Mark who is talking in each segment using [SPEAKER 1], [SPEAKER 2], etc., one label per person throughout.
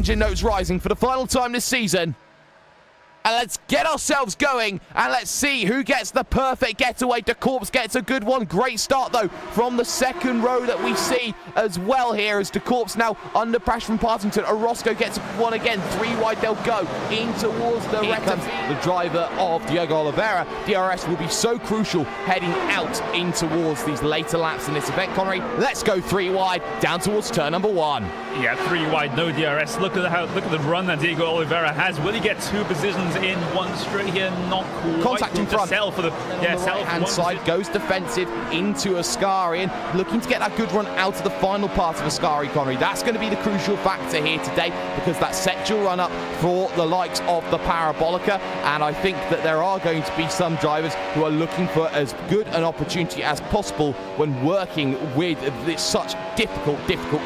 [SPEAKER 1] engine notes rising for the final time this season. And let's get ourselves going, and let's see who gets the perfect getaway. De Corps gets a good one. Great start, though, from the second row that we see as well here, as De Corps now under pressure from Partington. Orozco gets one again. 3 wide they'll go in towards the rectum. The driver of Diogo Oliveira. DRS will be so crucial heading out in towards these later laps in this event. Connery, let's go 3 wide down towards turn number 1.
[SPEAKER 2] Yeah, 3 wide, no DRS. Look at the run that Diogo Oliveira has. Will he get 2 positions in one straight here? Not quite.
[SPEAKER 1] Contact in front.
[SPEAKER 2] Sell for the
[SPEAKER 1] right-hand side, goes defensive into Ascari, and looking to get that good run out of the final part of Ascari, Connery. That's going to be the crucial factor here today, because that sets your run up for the likes of the Parabolica, and I think that there are going to be some drivers who are looking for as good an opportunity as possible when working with such difficult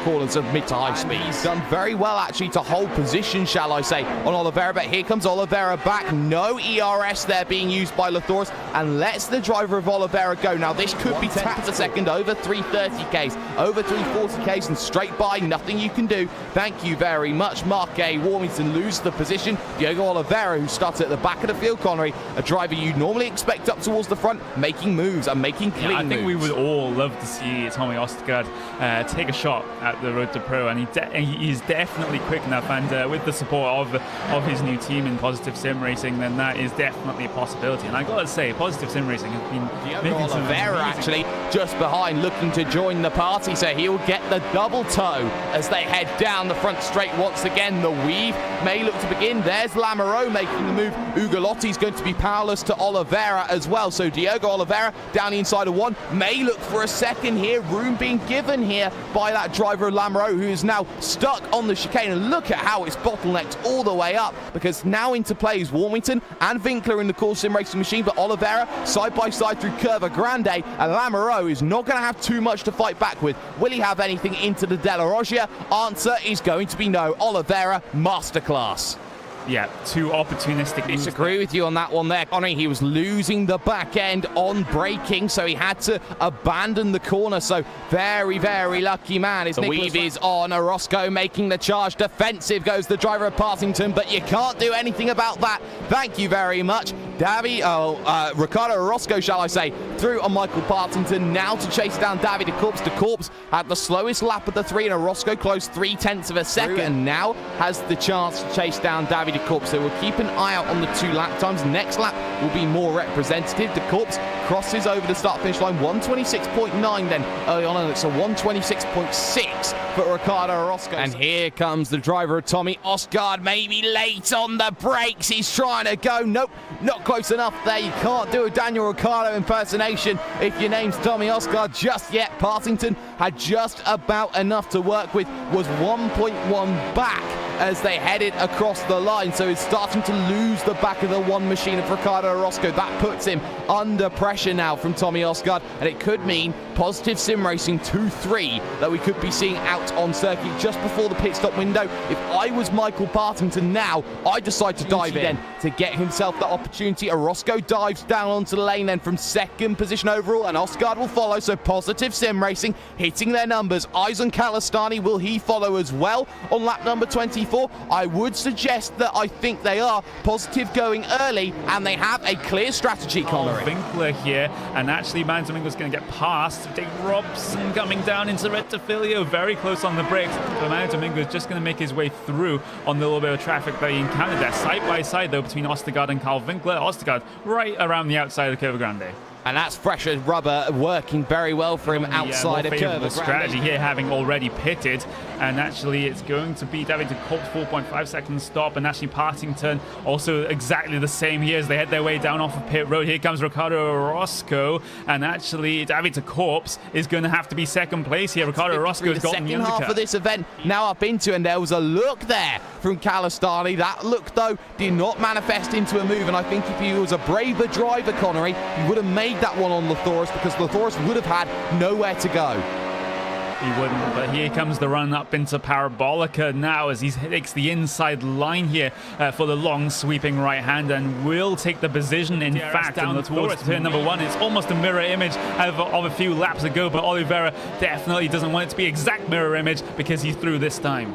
[SPEAKER 1] corners of mid to high speed. He's done very well actually to hold position, shall I say, on Oliveira, but here comes Oliveira back. No ERS there being used by Lathoris, and lets the driver of Oliveira go. Now this could be tapped a second, over 330Ks, over 340Ks, and straight by, nothing you can do. Thank you very much. Mark A. Warmington loses the position. Diogo Oliveira, who started at the back of the field, Connery, a driver you normally expect up towards the front, making moves and making clean moves.
[SPEAKER 2] I think we would all love to see Tommy Ostergaard take a shot at the road to pro, and he's definitely quick enough, and with the support of his new team in Positive Sim Racing, then that is definitely a possibility. And I gotta say, Positive Sim Racing has been
[SPEAKER 1] Diogo Oliveira actually just behind, looking to join the party, so he'll get the double toe as they head down the front straight once again. The weave may look to begin. There's Lamoureux making the move. Ugolotti's going to be powerless to Oliveira as well, so Diogo Oliveira down the inside of 1 may look for a second here. Room being given here by that driver Lamoureux, who is now stuck on the chicane, and look at how it's bottlenecked all the way up, because now into play is Warmington and Winkler in the Core Sim Racing machine, but Oliveira side by side through Curva Grande, and Lamoureux is not going to have too much to fight back with. Will he have anything into the Della Roggia? Answer is going to be no. Oliveira, masterclass.
[SPEAKER 2] Yeah, too opportunistic.
[SPEAKER 1] Disagree with you on that one there, Connery. He was losing the back end on braking, so he had to abandon the corner. So very, very lucky man. The weave is on. Orozco making the charge. Defensive goes the driver of Partington, but you can't do anything about that. Thank you very much. Ricardo Orozco, shall I say, through on Michael Partington, now to chase down Davide De Corps. De Corps had the slowest lap of the 3, and Orozco close 0.3 of a second, and now has the chance to chase down Davide De Corps. So we'll keep an eye out on the 2 lap times. Next lap will be more representative. De Corps crosses over the start-finish line, 126.9 then early on, and it's a 126.6 for Ricardo Orozco. And here comes the driver of Tommy Ostergaard, maybe late on the brakes. He's trying to go. Nope, not close enough there. You can't do a Daniel Ricciardo impersonation if your name's Tommy Ostergaard just yet. Partington had just about enough to work with, was 1.1 back as they headed across the line, so he's starting to lose the back of the 1 machine of Ricardo Orozco. That puts him under pressure now from Tommy Ostergaard, and it could mean Positive Sim Racing 2-3 that we could be seeing out on circuit just before the pit stop window. If I was Michael Partington now, I'd decide to dive in to get himself the opportunity. Orozco dives down onto the lane then from 2nd position overall, and Ostergaard will follow, so Positive Sim Racing hitting their numbers. Eyes on Calistani, will he follow as well on lap number 24? I would suggest that I think they are. Positive going early, and they have a clear strategy, Connery.
[SPEAKER 2] Winkler here, and actually Maddick Winkler's going to get past. Dave Robson coming down into Rettifilio, very close on the brakes, but Maddick Winkler is just going to make his way through on the little bit of traffic that he encountered there. Side by side though between Ostergaard and Carl Winkler. Ostergaard right around the outside of Curva Grande.
[SPEAKER 1] And that's fresh as rubber, working very well for him outside of Curva.
[SPEAKER 2] Strategy here, having already pitted, and actually it's going to be Davide De Corps 4.5 second stop, and actually Partington also exactly the same here as they head their way down off of pit road. Here comes Ricardo Orozco, and actually Davide De Corps is going to have to be 2nd place here. Ricardo Orozco has gotten the
[SPEAKER 1] second half of this event now up into, and there was a look there from Calistani. That look though did not manifest into a move, and I think if he was a braver driver, Connery, he would have made that one on Lathoris, because Lathoris would have had nowhere to go.
[SPEAKER 2] He wouldn't, but here comes the run up into Parabolica now as he takes the inside line here for the long sweeping right hand, and will take the position. In fact, down towards turn number 1, it's almost a mirror image of a few laps ago, but Oliveira definitely doesn't want it to be exact mirror image because he's through this time.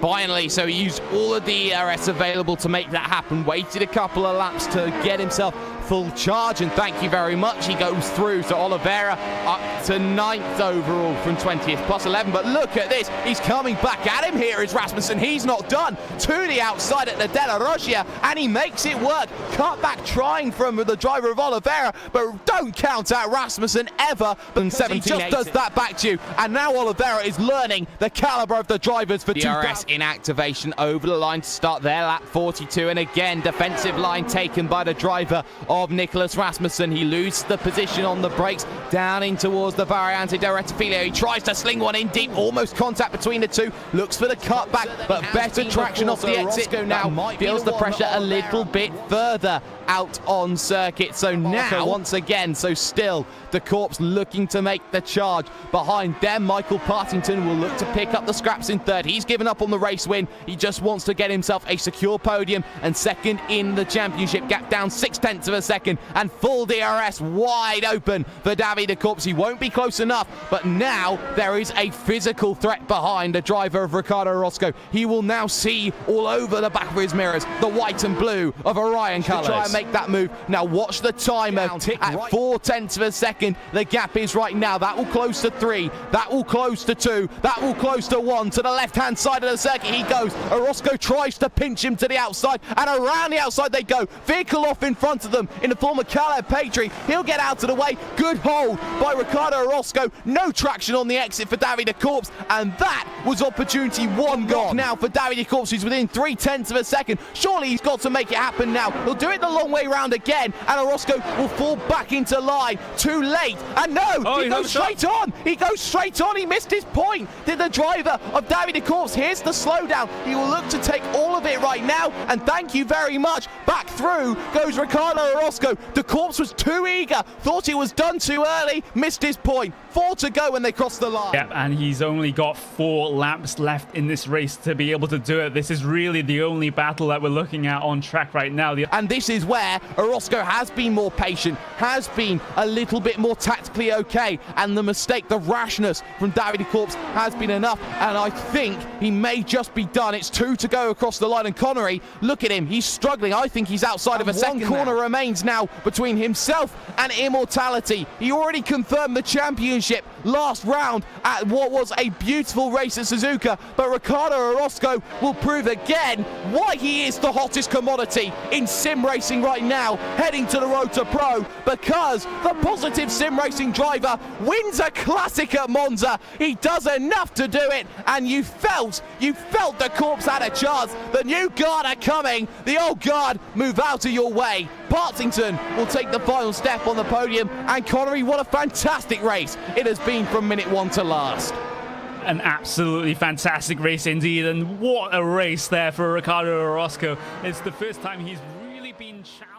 [SPEAKER 1] Finally, so he used all of the ERS available to make that happen, waited a couple of laps to get himself full charge, and thank you very much, he goes through. So Oliveira up to 9th overall from 20th plus 11. But look at this, he's coming back at him here is Rasmussen. He's not done. To the outside at the Della Roggia, and he makes it work. Cut back trying from the driver of Oliveira, but don't count out Rasmussen ever. But 17, he just does that back to you, and now Oliveira is learning the caliber of the drivers for DRS in activation over the line to start their lap 42, and again defensive line taken by the driver of Nicholas Rasmussen. He loses the position on the brakes down in towards the Variante del Rettifilo. He tries to sling one in deep, almost contact between the two, looks for the cutback, but better traction off the exit now, feels the pressure a little bit further out on circuit. So now once again, so still the Corps looking to make the charge. Behind them, Michael Partington will look to pick up the scraps in third. He's given up on the race win. He just wants to get himself a secure podium and second in the championship. Gap down 0.6 of a second, and full DRS wide open for Davide Corps. He won't be close enough, but now there is a physical threat behind the driver of Ricardo Roscoe. He will now see all over the back of his mirrors the white and blue of Orion colours. Try and make that move. Now watch the timer at 0.4 of a second. The gap is right now. That will close to 3. That will close to 2. That will close to 1. To the left-hand side of the circuit he goes. Orozco tries to pinch him to the outside, and around the outside they go. Vehicle off in front of them in the form of Caleb Petri. He'll get out of the way. Good hold by Ricardo Orozco. No traction on the exit for Davide Corps, and that was opportunity 1 gone. Now for Davide Corps, who's within 0.3 of a second. Surely he's got to make it happen now. He'll do it the long way round again, and Orozco will fall back into line. Too late, and no, he goes straight on. He goes straight on. He missed his point. Did the driver of Davide Corps. Here's the slowdown. He will look to take all of it right now, and thank you very much. Back through goes Ricardo Orozco. The Corps was too eager, thought it was done too early, missed his point. 4 to go when they cross the line.
[SPEAKER 2] Yep, and he's only got 4 laps left in this race to be able to do it. This is really the only battle that we're looking at on track right now.
[SPEAKER 1] And this is where Orozco has been more patient, has been a little bit more tactically okay, and the mistake, the rashness from Davide Corps has been enough, and I think he may just be done. It's 2 to go across the line, and Connery, look at him, he's struggling. I think he's outside of a second. One corner remains now between himself and Immortality. He already confirmed the championship last round at what was a beautiful race at Suzuka, but Ricardo Orozco will prove again why he is the hottest commodity in sim racing right now, heading to the road to pro, because the positive sim racing driver wins a classic at Monza. He does enough to do it, and you felt the Corps had a chance. The new guard are coming. The old guard, move out of your way. Partington will take the final step on the podium, and Connery, what a fantastic race it has been from minute 1 to last.
[SPEAKER 2] An absolutely fantastic race indeed, and what a race there for Ricardo Orozco. It's the first time he's really been challenged.